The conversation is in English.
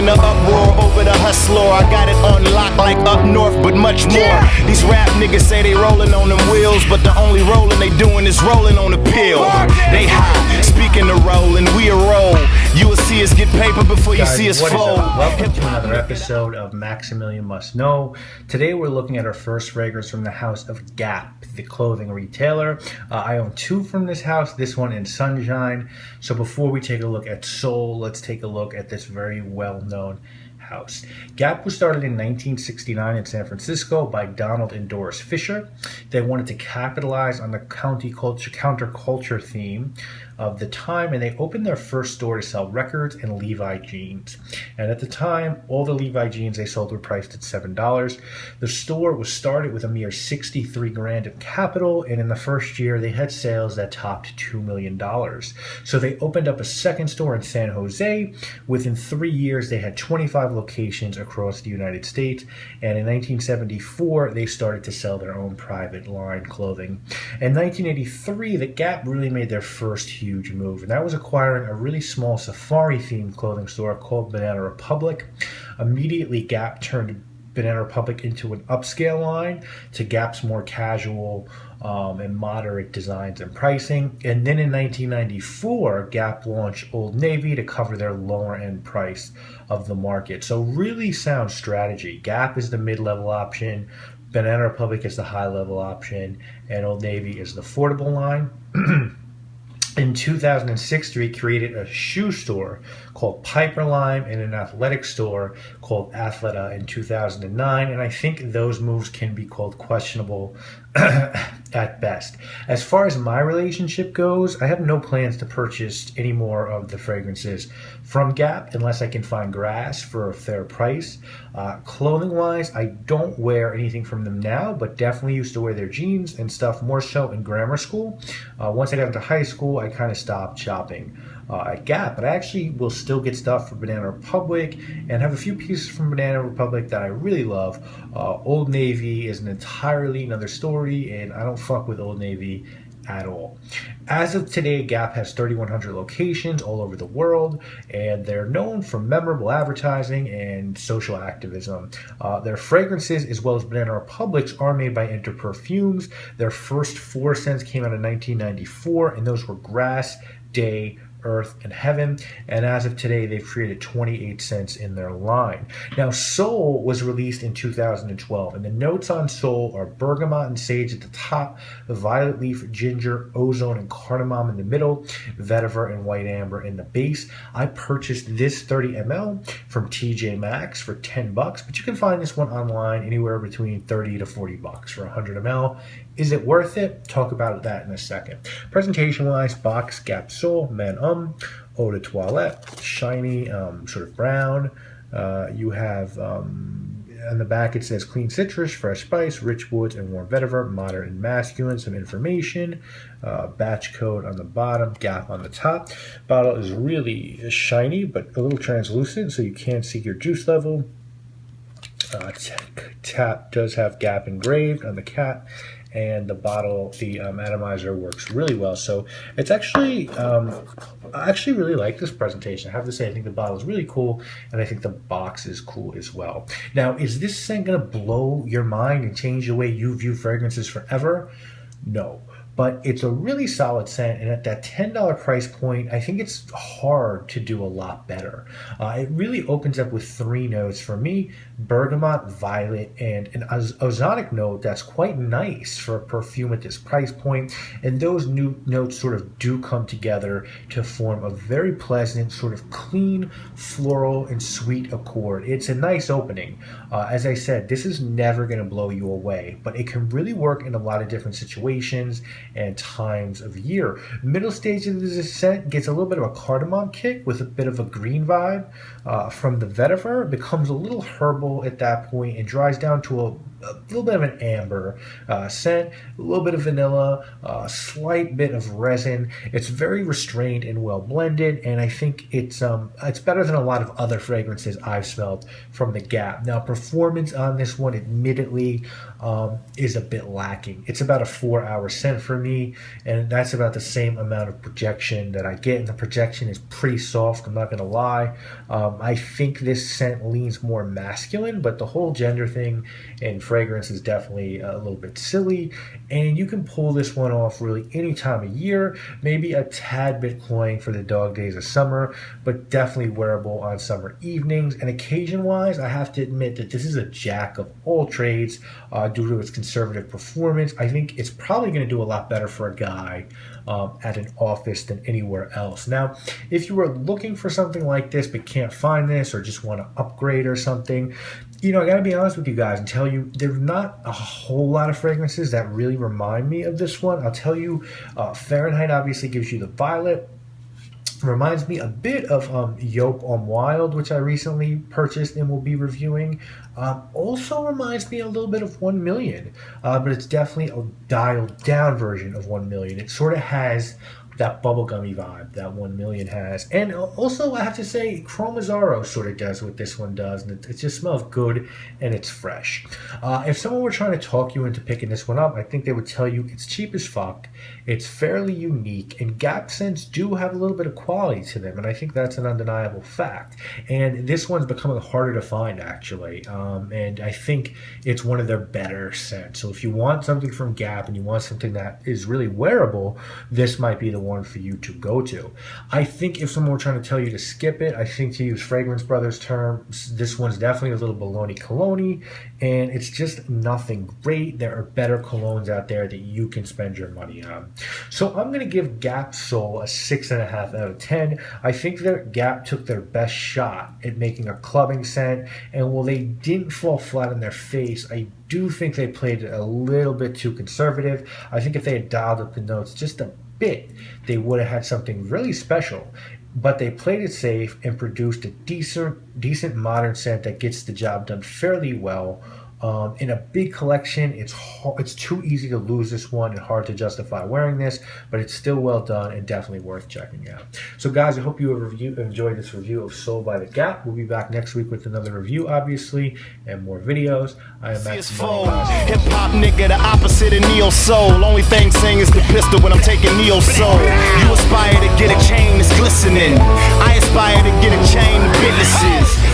in the uproar over the hustler. I got it on lock like up north, but much more. These rap niggas say they rolling on them wheels, but the only rolling they doing is rolling on a pill. They high, speaking of rolling, we a roll. You will see us get paper before you see us fold. Welcome to another episode of Maximilian Must Know. Today we're looking at our first fragrance from the house of Gap, the clothing retailer. I own two from this house, this one in Sunshine. So before we take a look at Soul, let's take a look at this very well-known house. Gap was started in 1969 in San Francisco by Donald and Doris Fisher. They wanted to capitalize on the counterculture theme of the time, and they opened their first store to sell records and Levi jeans. And at the time, all the Levi jeans they sold were priced at $7. The store was started with a mere $63,000 of capital, and in the first year, they had sales that topped $2 million. So they opened up a second store in San Jose. Within 3 years, they had 25 locations across the United States, and in 1974, they started to sell their own private line clothing. In 1983, the Gap really made their first huge move, and that was acquiring a really small safari-themed clothing store called Banana Republic. Immediately, Gap turned Banana Republic into an upscale line to Gap's more casual and moderate designs and pricing. And then in 1994, Gap launched Old Navy to cover their lower end price of the market. So really sound strategy. Gap is the mid-level option, Banana Republic is the high-level option, and Old Navy is the affordable line. In 2006, they created a shoe store called Piperlime and an athletic store called Athleta in 2009, and I think those moves can be called questionable at best. As far as my relationship goes, I have no plans to purchase any more of the fragrances from Gap unless I can find grass for a fair price. Clothing-wise, I don't wear anything from them now, but definitely used to wear their jeans and stuff more so in grammar school. Once I got into high school, I kind of stopped shopping at Gap, but I actually will still get stuff from Banana Republic and have a few pieces from Banana Republic that I really love. Old Navy is an entirely another story, and I don't fuck with Old Navy at all. As of today, Gap has 3,100 locations all over the world, and they're known for memorable advertising and social activism. Their fragrances, as well as Banana Republic's, are made by Inter Perfumes. Their first 4 scents came out in 1994, and those were Grass, Day, Earth, and Heaven, and as of today, they've created 28 scents in their line. Now, Soul was released in 2012, and the notes on Soul are bergamot and sage at the top, violet leaf, ginger, ozone, and cardamom in the middle, vetiver and white amber in the base. I purchased this 30 ml from TJ Maxx for $10, but you can find this one online anywhere between $30 to $40 for 100 ml. Is it worth it? Talk about that in a second. Presentation-wise, box, Gap Soul, Man Eau de Toilette, shiny, sort of brown. You have, on the back it says clean citrus, fresh spice, rich woods, and warm vetiver, modern and masculine, some information, batch code on the bottom, Gap on the top. Bottle is really shiny, but a little translucent, so you can't see your juice level. Tap does have Gap engraved on the cap, and the bottle, the atomizer works really well. So it's actually, I actually really like this presentation. I have to say, I think the bottle is really cool, and I think the box is cool as well. Now, is this scent gonna blow your mind and change the way you view fragrances forever? No. But it's a really solid scent, and at that $10 price point, I think it's hard to do a lot better. It really opens up with 3 notes for me: bergamot, violet, and an ozonic note that's quite nice for a perfume at this price point. And those new notes sort of do come together to form a very pleasant, sort of clean, floral, and sweet accord. It's a nice opening. As I said, this is never going to blow you away, but it can really work in a lot of different situations and times of year. Middle stage of this scent gets a little bit of a cardamom kick with a bit of a green vibe from the vetiver. It becomes a little herbal at that point and dries down to a little bit of an amber scent, a little bit of vanilla, a slight bit of resin. It's very restrained and well blended, and I think it's better than a lot of other fragrances I've smelled from the Gap. Now, performance on this one, admittedly, is a bit lacking. It's about a 4-hour scent for me, and that's about the same amount of projection that I get, and the projection is pretty soft, I'm not going to lie. I think this scent leans more masculine, but the whole gender thing in fragrance is definitely a little bit silly, and you can pull this one off really any time of year, maybe a tad bit cloying for the dog days of summer, but definitely wearable on summer evenings. And occasion-wise, I have to admit that this is a jack of all trades due to its conservative performance. I think it's probably going to do a lot better for a guy at an office than anywhere else. Now, if you are looking for something like this but can't find this, or just want to upgrade or something, I gotta be honest with you guys and tell you there's not a whole lot of fragrances that really remind me of this one. I'll tell you, Fahrenheit obviously gives you the violet. Reminds me a bit of Yolk on Wild, which I recently purchased and will be reviewing. Also reminds me a little bit of 1 Million, but it's definitely a dialed down version of 1 Million. It sort of has that bubblegummy vibe that 1 Million has. And also, I have to say, Chromazaro sort of does what this one does, and it just smells good and it's fresh. If someone were trying to talk you into picking this one up, I think they would tell you it's cheap as fuck, it's fairly unique, and Gap scents do have a little bit of quality to them, and I think that's an undeniable fact. And this one's becoming harder to find, actually, and I think it's one of their better scents. So if you want something from Gap and you want something that is really wearable, this might be the one for you to go to. I think if someone were trying to tell you to skip it, I think, to use Fragrance Brothers' term, this one's definitely a little baloney cologne, and it's just nothing great. There are better colognes out there that you can spend your money on. So I'm going to give Gap Soul a 6.5 out of 10. I think that Gap took their best shot at making a clubbing scent, and while they didn't fall flat on their face, I do think they played it a little bit too conservative. I think if they had dialed up the notes just a bit, they would have had something really special, but they played it safe and produced a decent modern scent that gets the job done fairly well. In a big collection, it's too easy to lose this one and hard to justify wearing this, but it's still well done and definitely worth checking out. So guys, I hope you have enjoyed this review of Soul by The Gap. We'll be back next week with another review, obviously, and more videos. I am Maximilian. Hip-hop nigga, the opposite of neo-soul. Only thing saying is the pistol when I'm taking neo-soul. You aspire to get a chain that's glistening. I aspire to get a chain of businesses.